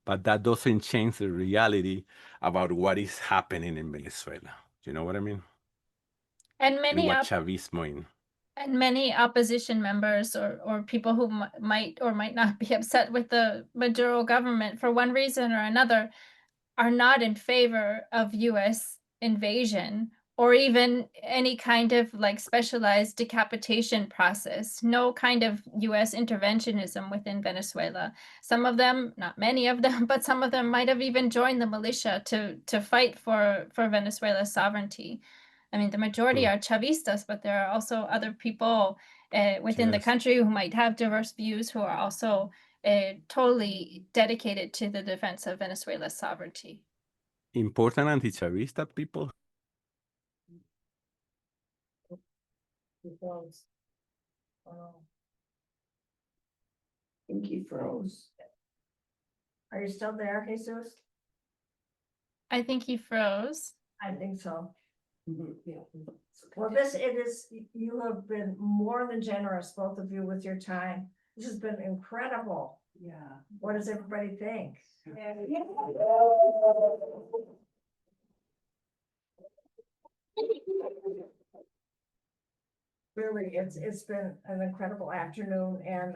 But that doesn't change the reality about what is happening in Venezuela. You know what I mean? And many opposition members or people who might or might not be upset with the Maduro government for one reason or another are not in favor of U.S. invasion or even any kind of like specialized decapitation process. No kind of US interventionism within Venezuela. Some of them, not many of them, but some of them might have even joined the militia to fight for Venezuela's sovereignty. I mean, the majority are Chavistas, but there are also other people within the Yes. country who might have diverse views who are also totally dedicated to the defense of Venezuela's sovereignty. Important anti-Chavista people. think he froze. Are you still there, Jesus? I think he froze. I think so. Well, you have been more than generous, both of you, with your time. This has been incredible. Yeah. What does everybody think? Really, it's been an incredible afternoon, and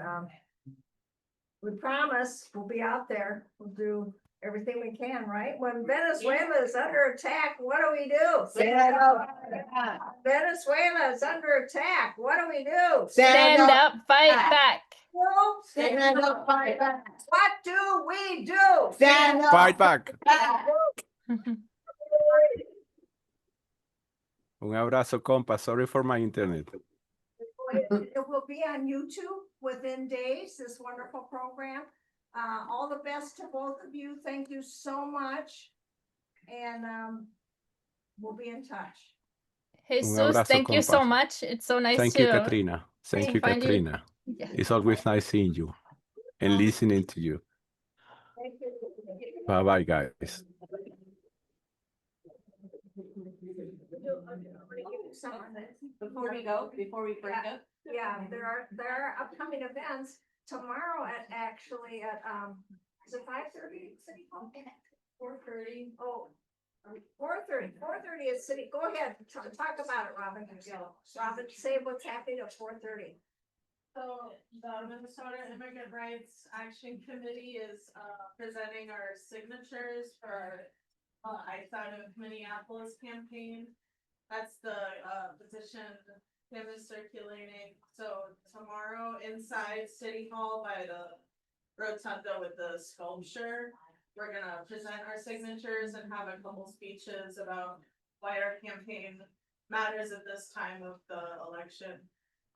we promise we'll be out there. We'll do everything we can, right? When Venezuela is under attack, what do we do? Venezuela is under attack. What do we do? Stand up, fight back. Stand up, fight back. What do we do? Stand up. Fight back. Un abrazo, compa. Sorry for my internet. It will be on YouTube within days, this wonderful program. All the best to both of you. Thank you so much. And we'll be in touch. Jesus, abrazo, thank you so compas. much. It's so nice Thank to you, Katrina. Thank you, find you. Katrina. Yeah. It's always nice seeing you and listening to you. Thank you. Bye-bye, guys. Before we go, before we break up. Yeah, there are upcoming events tomorrow at is it 5:30 City Hall? 4:30. Oh, 4:30 at City. Go ahead, talk about it, Robin. Robin, say what's happening at 4:30. So the Minnesota Immigrant Rights Action Committee is presenting our signatures for our Ice Out of Minneapolis campaign. That's the petition Kim is circulating. So tomorrow inside City Hall by the rotunda with the sculpture, we're gonna present our signatures and have a couple speeches about why our campaign matters at this time of the election.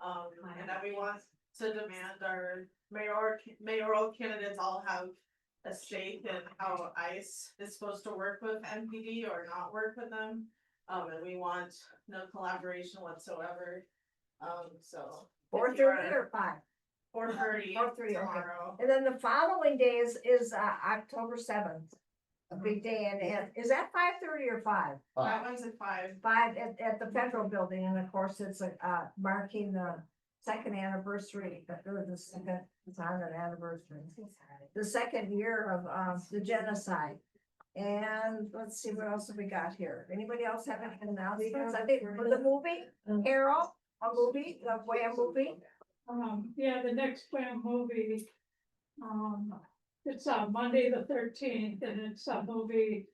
And that we want to demand our mayoral candidates all have a stake in how ICE is supposed to work with MPD or not work with them. And we want no collaboration whatsoever. So 4:30 or 5? 4:30 4:30, okay. tomorrow. And then the following day is October 7th, a big day, and is that 5:30 or 5? That one's at 5. 5 at the federal building, and of course, it's marking the second anniversary, or the second, it's on an anniversary. The second year of the genocide. And let's see, what else have we got here? Anybody else have any announcements? I think for the movie, Carol, a movie, the Wham movie. Yeah, the next Wham movie, it's on Monday the 13th, and it's a movie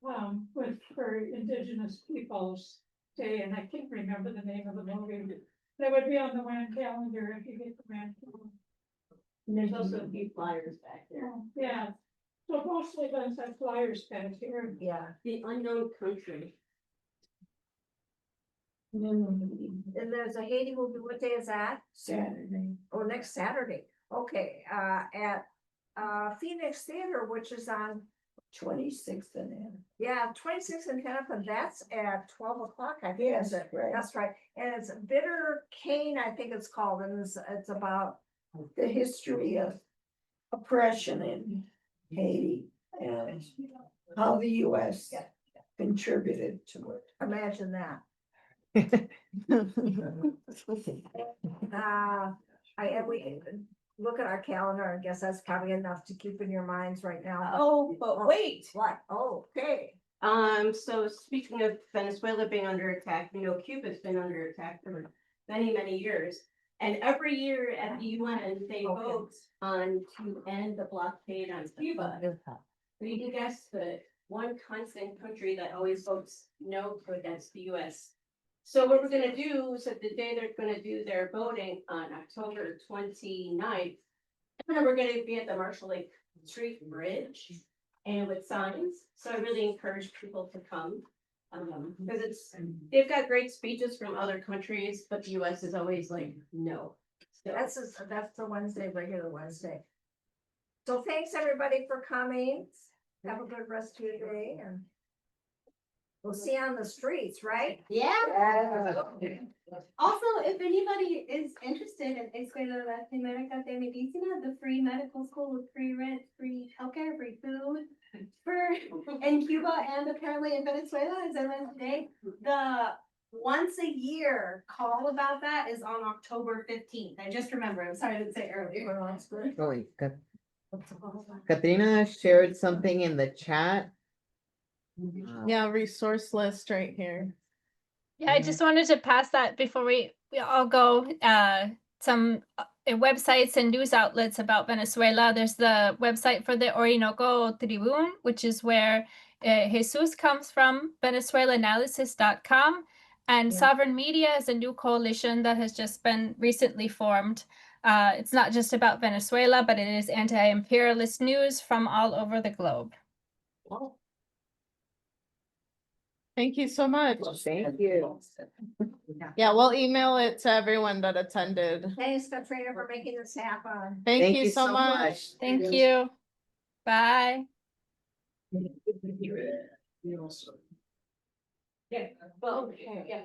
for Indigenous Peoples Day, and I can't remember the name of the movie. That would be on the WAN calendar if you get the WAN calendar. And there's also a few flyers back there. Yeah, so mostly those have flyers back here. Yeah. The Unknown Country. And there's a Haiti movie, what day is that? Saturday. Oh, next Saturday, okay, at Phoenix Theater, which is on, 26th and then. yeah, 26th and Hennepin, that's at 12 o'clock, I think, Yes, is it? right. That's right, and it's Bitter Cane, I think it's called, and it's about, The history of oppression in Haiti and how the US contributed to it. imagine that. We look at our calendar, I guess that's probably enough to keep in your minds right now. Oh, but wait. What? Oh, okay. So speaking of Venezuela being under attack, you know, Cuba's been under attack for many, many years. And every year at the UN, they vote on to end the blockade on Cuba. So you can guess the one constant country that always votes no to against the US. So what we're gonna do is that the day they're gonna do their voting on October 29th, we're gonna be at the Marshall Lake Street Bridge and with signs. So I really encourage people to come. Because they've got great speeches from other countries, but the US is always like, no. So That's the Wednesday, regular Wednesday. So thanks, everybody, for coming. Have a good rest of your day, and we'll see you on the streets, right? Yeah. Also, if anybody is interested in Escuela Latinoamérica de Medicina, the free medical school with free rent, free healthcare, free food in Cuba and apparently in Venezuela, as I learned today, the once a year call about that is on October 15th. I just remember. I'm sorry I didn't say it earlier. Oh, wait, Katrina shared something in the chat. Yeah, resource list right here. Yeah, I just wanted to pass that before we all go. Some websites and news outlets about Venezuela. There's the website for the Orinoco Tribune, which is where Jesus comes from, venezuelaanalysis.com. And Sovereign Media is a new coalition that has just been recently formed. It's not just about Venezuela, but it is anti-imperialist news from all over the globe. Thank you so much. Thank you. Yeah, we'll email it to everyone that attended. Thanks, Katrina, for making this happen. Thank you so much. Thank you. Bye. yeah, well, yeah.